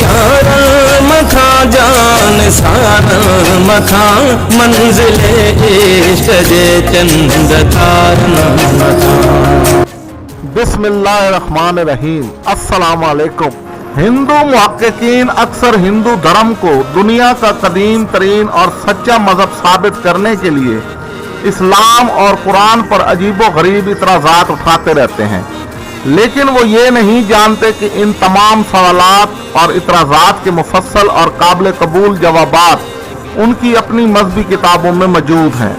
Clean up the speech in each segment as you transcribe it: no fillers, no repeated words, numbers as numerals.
یار مکھا جان سارا مکھا منزل عشق دے چند تارنا مکھا۔ بسم اللہ الرحمن الرحیم۔ السلام علیکم۔ ہندو محققین اکثر ہندو دھرم کو دنیا کا قدیم ترین اور سچا مذہب ثابت کرنے کے لیے اسلام اور قرآن پر عجیب و غریب اعتراضات اٹھاتے رہتے ہیں، لیکن وہ یہ نہیں جانتے کہ ان تمام سوالات اور اعتراضات کے مفصل اور قابل قبول جوابات ان کی اپنی مذہبی کتابوں میں موجود ہیں،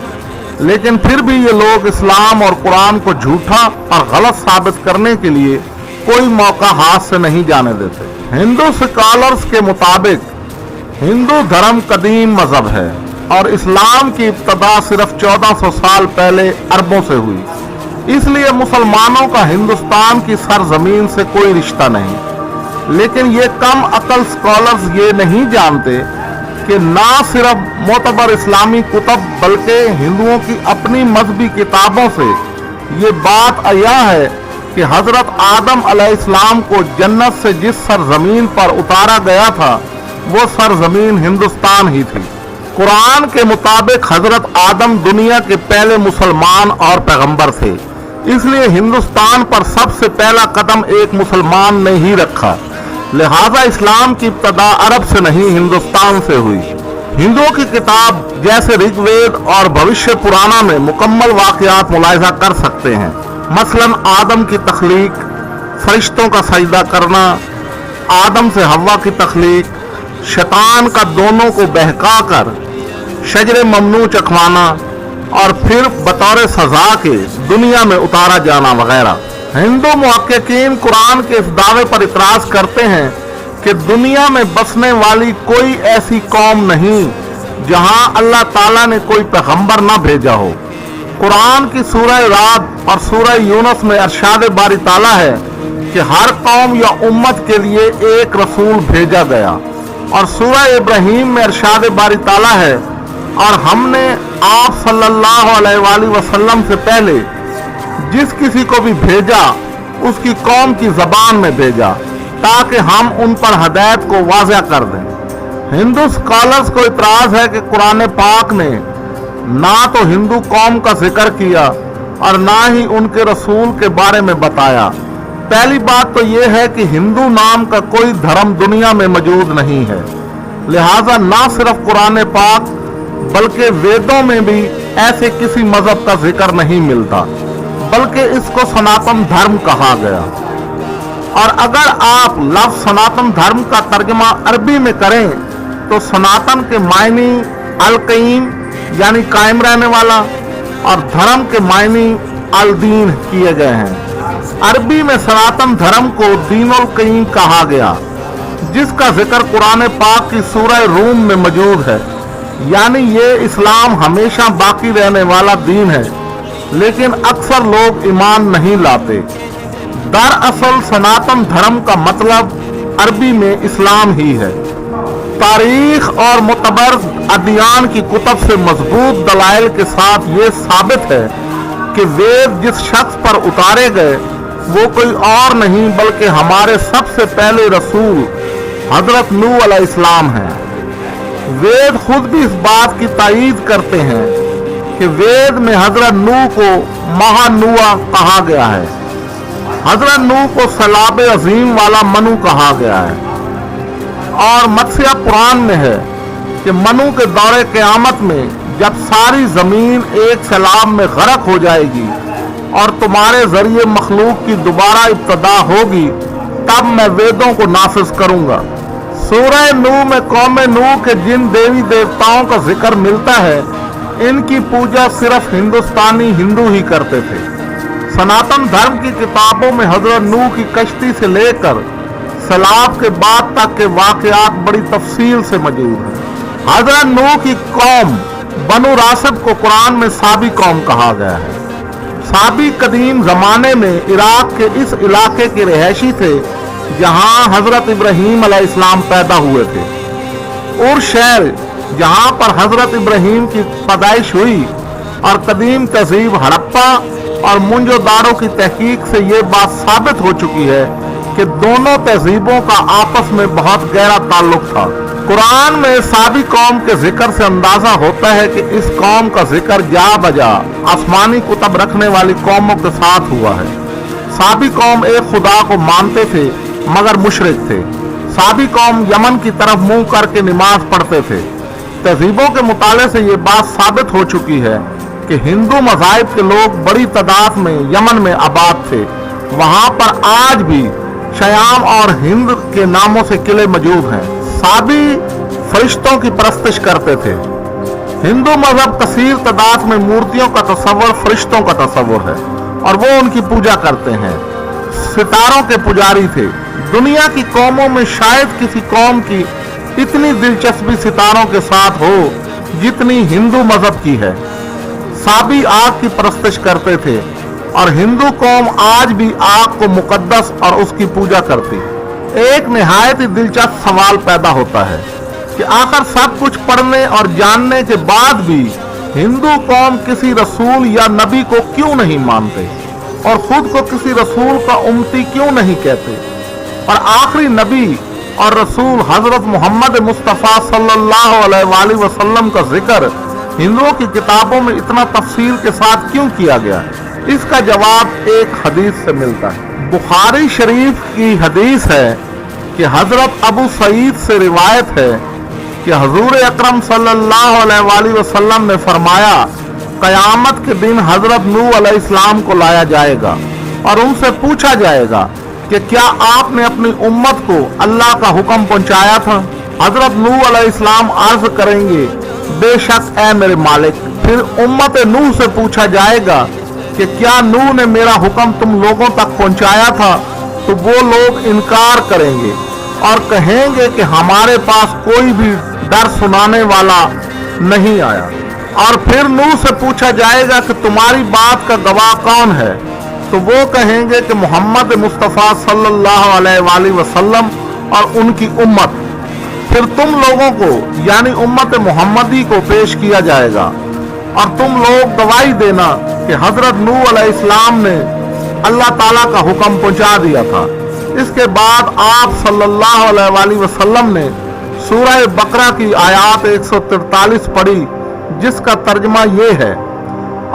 لیکن پھر بھی یہ لوگ اسلام اور قرآن کو جھوٹا اور غلط ثابت کرنے کے لیے کوئی موقع ہاتھ سے نہیں جانے دیتے۔ ہندو سکالرز کے مطابق ہندو دھرم قدیم مذہب ہے اور اسلام کی ابتدا صرف 1400 سال پہلے عربوں سے ہوئی، اس لیے مسلمانوں کا ہندوستان کی سرزمین سے کوئی رشتہ نہیں۔ لیکن یہ کم عقل سکالرز یہ نہیں جانتے کہ نہ صرف معتبر اسلامی کتب بلکہ ہندوؤں کی اپنی مذہبی کتابوں سے یہ بات عیاں ہے کہ حضرت آدم علیہ السلام کو جنت سے جس سرزمین پر اتارا گیا تھا وہ سرزمین ہندوستان ہی تھی۔ قرآن کے مطابق حضرت آدم دنیا کے پہلے مسلمان اور پیغمبر تھے، اس لیے ہندوستان پر سب سے پہلا قدم ایک مسلمان نے ہی رکھا، لہذا اسلام کی ابتدا عرب سے نہیں ہندوستان سے ہوئی۔ ہندوؤں کی کتاب جیسے رگ وید اور بھوشیہ پرانا میں مکمل واقعات ملاحظہ کر سکتے ہیں، مثلا آدم کی تخلیق، فرشتوں کا سجدہ کرنا، آدم سے حوا کی تخلیق، شیطان کا دونوں کو بہکا کر شجر ممنوع چکھوانا اور پھر بطور سزا کے دنیا میں اتارا جانا وغیرہ۔ ہندو محققین قرآن کے اس دعوے پر اعتراض کرتے ہیں کہ دنیا میں بسنے والی کوئی ایسی قوم نہیں جہاں اللہ تعالیٰ نے کوئی پیغمبر نہ بھیجا ہو۔ قرآن کی سورہ رعد اور سورہ یونس میں ارشاد باری تعالیٰ ہے کہ ہر قوم یا امت کے لیے ایک رسول بھیجا گیا، اور سورہ ابراہیم میں ارشاد باری تعالیٰ ہے اور ہم نے آپ صلی اللہ علیہ وآلہ وسلم سے پہلے جس کسی کو بھی بھیجا اس کی قوم کی زبان میں بھیجا تاکہ ہم ان پر ہدایت کو واضح کر دیں۔ ہندو سکالرز کو اعتراض ہے کہ قرآن پاک نے نہ تو ہندو قوم کا ذکر کیا اور نہ ہی ان کے رسول کے بارے میں بتایا۔ پہلی بات تو یہ ہے کہ ہندو نام کا کوئی دھرم دنیا میں موجود نہیں ہے، لہذا نہ صرف قرآن پاک بلکہ ویدوں میں بھی ایسے کسی مذہب کا ذکر نہیں ملتا، بلکہ اس کو سناتن دھرم کہا گیا۔ اور اگر آپ لفظ سناتن دھرم کا ترجمہ عربی میں کریں تو سناتن کے معنی القیم یعنی قائم رہنے والا اور دھرم کے معنی الدین کیے گئے ہیں۔ عربی میں سناتن دھرم کو دین القیم کہا گیا، جس کا ذکر قرآن پاک کی سورہ روم میں موجود ہے، یعنی یہ اسلام ہمیشہ باقی رہنے والا دین ہے، لیکن اکثر لوگ ایمان نہیں لاتے۔ دراصل سناتن دھرم کا مطلب عربی میں اسلام ہی ہے۔ تاریخ اور معتبر ادیان کی کتب سے مضبوط دلائل کے ساتھ یہ ثابت ہے کہ وید جس شخص پر اتارے گئے وہ کوئی اور نہیں بلکہ ہمارے سب سے پہلے رسول حضرت نوح علیہ السلام ہیں۔ وید خود بھی اس بات کی تائید کرتے ہیں کہ وید میں حضرت نوح کو مہا نوح کہا گیا ہے، حضرت نوح کو سیلاب عظیم والا منو کہا گیا ہے، اور متسیہ پران میں ہے کہ منو کے دور قیامت میں جب ساری زمین ایک سیلاب میں غرق ہو جائے گی اور تمہارے ذریعے مخلوق کی دوبارہ ابتدا ہوگی تب میں ویدوں کو نافذ کروں گا۔ سورہ نوح میں قوم نوح کے جن دیوی دیوتاؤں کا ذکر ملتا ہے ان کی پوجا صرف ہندوستانی ہندو ہی کرتے تھے۔ سناتن دھرم کی کتابوں میں حضرت نوح کی کشتی سے لے کر سیلاب کے بعد تک کے واقعات بڑی تفصیل سے موجود ہیں۔ حضرت نوح کی قوم بنو راسب کو قرآن میں سابی قوم کہا گیا ہے۔ سابی قدیم زمانے میں عراق کے اس علاقے کے رہائشی تھے جہاں حضرت ابراہیم علیہ السلام پیدا ہوئے تھے۔ اور شہر جہاں پر حضرت ابراہیم کی پیدائش ہوئی اور قدیم تہذیب ہڑپا اور منجو داروں کی تحقیق سے یہ بات ثابت ہو چکی ہے कि दोनों तहजीबों का आपस में बहुत गहरा ताल्लुक था। कुरान में साबी कौम के जिक्र से अंदाजा होता है कि इस कौम का जिक्र जा बजा आसमानी कुतब रखने वाली कौमों के साथ हुआ है। साबी कौम एक खुदा को मानते थे मगर मुशरिक थे। साबी कौम यमन की तरफ मुंह करके नमाज पढ़ते थे। तहजीबों के मुताले से ये बात साबित हो चुकी है कि हिंदू मज़ाहिब के लोग बड़ी तादाद में यमन में आबाद थे। वहां पर आज भी शयाम और हिंद के नामों से किले मौजूद हैं। साबी फरिश्तों की परस्तिश करते थे। हिंदू मजहब कसीर तादाद में मूर्तियों का तस्वर फरिश्तों का तस्वर है और वो उनकी पूजा करते हैं। सितारों के पुजारी थे। दुनिया की कौमों में शायद किसी कौम की इतनी दिलचस्पी सितारों के साथ हो जितनी हिंदू मजहब की है। साबी आग की परस्तिश करते थे और हिंदू कौम आज भी आग को मुकद्दस और उसकी पूजा करती। एक निहायत ही दिलचस्प सवाल पैदा होता है कि आखिर सब कुछ पढ़ने और जानने के बाद भी हिंदू कौम किसी रसूल या नबी को क्यों नहीं मानते और खुद को किसी रसूल का उम्मती क्यों नहीं कहते। और आखिरी नबी और रसूल हजरत मोहम्मद मुस्तफ़ा सल्लल्लाहु अलैहि वसल्लम का जिक्र हिंदुओं की किताबों में इतना तफसील के साथ क्यों किया गया, इसका जवाब एक हदीस से मिलता है। बुखारी शरीफ की हदीस है कि हजरत अबू सईद से रिवायत है कि हजूर अकरम सल्लल्लाहु अलैहि वसल्लम ने फरमाया, कयामत के दिन हजरत नूह अलैहिस्सलाम को लाया जाएगा और उनसे पूछा जाएगा कि क्या आपने अपनी उम्मत को अल्लाह का हुक्म पहुंचाया था। हजरत नूह अलैहिस्सलाम अर्ज करेंगे, बेशक ऐ मेरे मालिक। फिर उम्मत नूह से पूछा जाएगा कि क्या नूह ने मेरा हुक्म तुम लोगों तक पहुंचाया था। तो वो लोग इनकार करेंगे और कहेंगे कि हमारे पास कोई भी डर सुनाने वाला नहीं आया। और फिर नूह से पूछा जाएगा कि तुम्हारी बात का गवाह कौन है। तो वो कहेंगे कि मोहम्मद मुस्तफ़ा सल्लल्लाहु अलैहि वसल्लम और उनकी उम्मत। फिर तुम लोगों को यानी उम्मत मोहम्मदी को पेश किया जाएगा और तुम लोग गवाही देना कि हजरत नूह अलैहिस्सलाम ने अल्लाह ताला का हुक्म पहुंचा दिया था। इसके बाद आप सल्लल्लाहु अलैहि वसल्लम ने सूरह बकरा की आयत 143 पढ़ी जिसका तर्जमा ये है,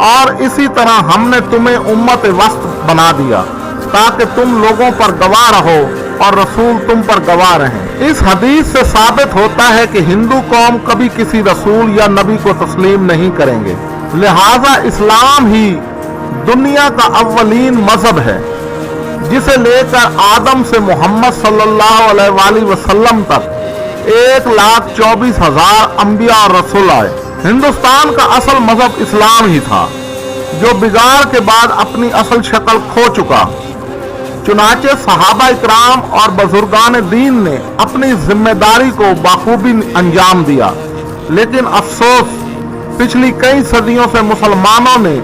और इसी तरह हमने तुम्हें उम्मत वस्त बना दिया ताकि तुम लोगों पर गवाह रहो और रसूल तुम पर गवाह रहें। इस हदीस से साबित होता है कि हिंदू कौम कभी किसी रसूल या नबी को तस्लीम नहीं करेंगे। लिहाजा इस्लाम ही दुनिया का अव्वलीन मजहब है जिसे लेकर आदम से मोहम्मद सल्लल्लाहु अलैहि वसल्लम तक 1,24,000 अंबिया और रसूल आए। हिंदुस्तान का असल मजहब इस्लाम ही था जो बिगाड़ के बाद अपनी असल शक्ल खो चुका। चुनाचे सहाबा इकराम और बुजुर्गान दीन ने अपनी जिम्मेदारी को बाखूबी अंजाम दिया, लेकिन अफसोस पिछली कई सदियों से मुसलमानों ने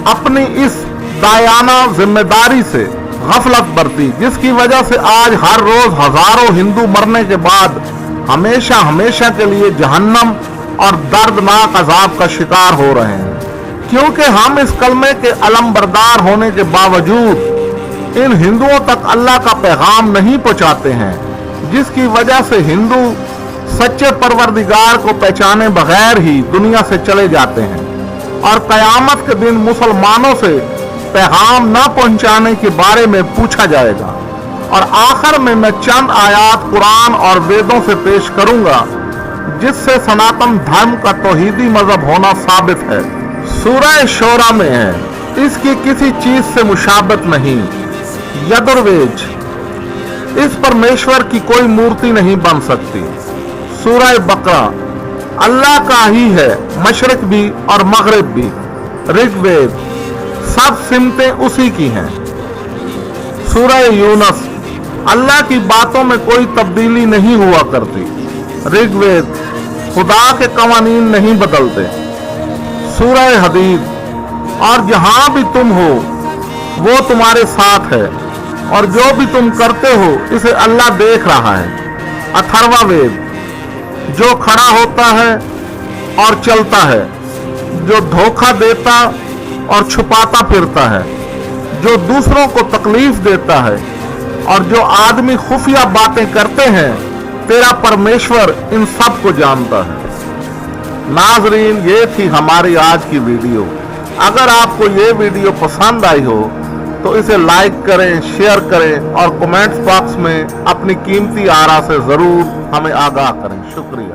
अपनी इस दायाना जिम्मेदारी से गफलत बरती, जिसकी वजह से आज हर रोज हजारों हिंदू मरने के बाद हमेशा हमेशा के लिए जहन्नम और दर्दनाक अजाब का शिकार हो रहे हैं। क्योंकि हम इस कलमे के अलमबरदार होने के बावजूद इन हिंदुओं तक अल्लाह का पैगाम नहीं पहुंचाते हैं, जिसकी वजह से हिंदू सच्चे परवरदिगार को पहचाने बगैर ही दुनिया से चले जाते हैं और कयामत के दिन मुसलमानों से पैगाम न पहुंचाने के बारे में पूछा जाएगा। और आखिर में मैं चंद आयात कुरान और वेदों से पेश करूंगा जिससे सनातन धर्म का तौहीदी मजहब होना साबित है। सूरह शोरा में है, इसकी किसी चीज से मुशाबत नहीं। यजुर्वेद, इस परमेश्वर की कोई मूर्ति नहीं बन सकती। सूरह बकरा, अल्लाह का ही है मशरिक भी और मगरिब भी। ऋग्वेद, सब सिमतें उसी की हैं। सूरह यूनुस, अल्लाह की बातों में कोई तब्दीली नहीं हुआ करती। ऋग्वेद, खुदा के कवानीन नहीं बदलते। सूरह हदीद, और जहां भी तुम हो वो तुम्हारे साथ है और जो भी तुम करते हो इसे अल्लाह देख रहा है। अथर्ववेद, जो खड़ा होता है और चलता है, जो धोखा देता और छुपाता फिरता है, जो दूसरों को तकलीफ देता है और जो आदमी खुफिया बातें करते हैं, तेरा परमेश्वर इन सब को जानता है। नाजरीन, ये थी हमारी आज की वीडियो। अगर आपको ये वीडियो पसंद आई हो तो इसे लाइक करें, शेयर करें और कमेंट्स बॉक्स में अपनी कीमती आरा से जरूर हमें आगाह करें। शुक्रिया।